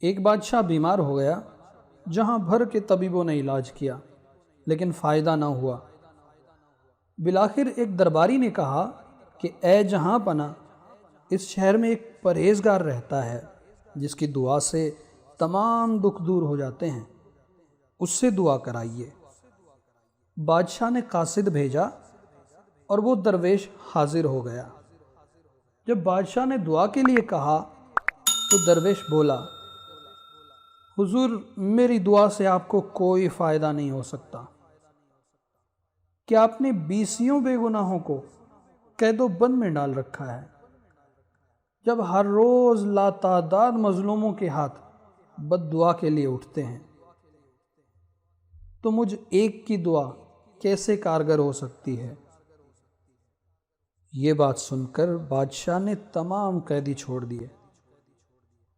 ایک بادشاہ بیمار ہو گیا، جہاں بھر کے طبیبوں نے علاج کیا لیکن فائدہ نہ ہوا۔ بالآخر ایک درباری نے کہا کہ اے جہاں پناہ، اس شہر میں ایک پرہیزگار رہتا ہے جس کی دعا سے تمام دکھ دور ہو جاتے ہیں، اس سے دعا کرائیے۔ بادشاہ نے قاصد بھیجا اور وہ درویش حاضر ہو گیا۔ جب بادشاہ نے دعا کے لیے کہا تو درویش بولا، حضور میری دعا سے آپ کو کوئی فائدہ نہیں ہو سکتا۔ کیا آپ نے 20 بے گناہوں کو قید و بند میں ڈال رکھا ہے؟ جب ہر روز لاتعداد مظلوموں کے ہاتھ بد دعا کے لیے اٹھتے ہیں تو مجھ ایک کی دعا کیسے کارگر ہو سکتی ہے؟ یہ بات سن کر بادشاہ نے تمام قیدی چھوڑ دیے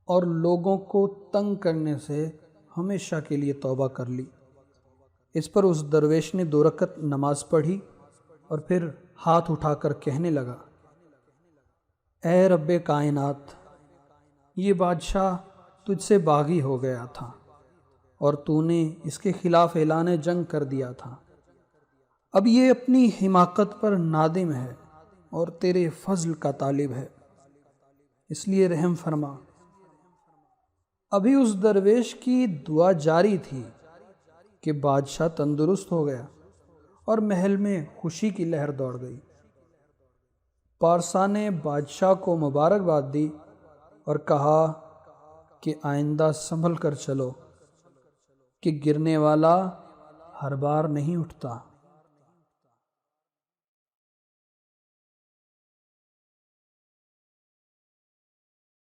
اور لوگوں کو تنگ کرنے سے ہمیشہ کے لیے توبہ کر لی۔ اس پر اس درویش نے 2 رکعت نماز پڑھی اور پھر ہاتھ اٹھا کر کہنے لگا، اے رب کائنات، یہ بادشاہ تجھ سے باغی ہو گیا تھا اور تو نے اس کے خلاف اعلان جنگ کر دیا تھا۔ اب یہ اپنی حماقت پر نادم ہے اور تیرے فضل کا طالب ہے، اس لیے رحم فرما۔ ابھی اس درویش کی دعا جاری تھی کہ بادشاہ تندرست ہو گیا اور محل میں خوشی کی لہر دوڑ گئی۔ پارسا نے بادشاہ کو مبارکباد دی اور کہا کہ آئندہ سنبھل کر چلو کہ گرنے والا ہر بار نہیں اٹھتا۔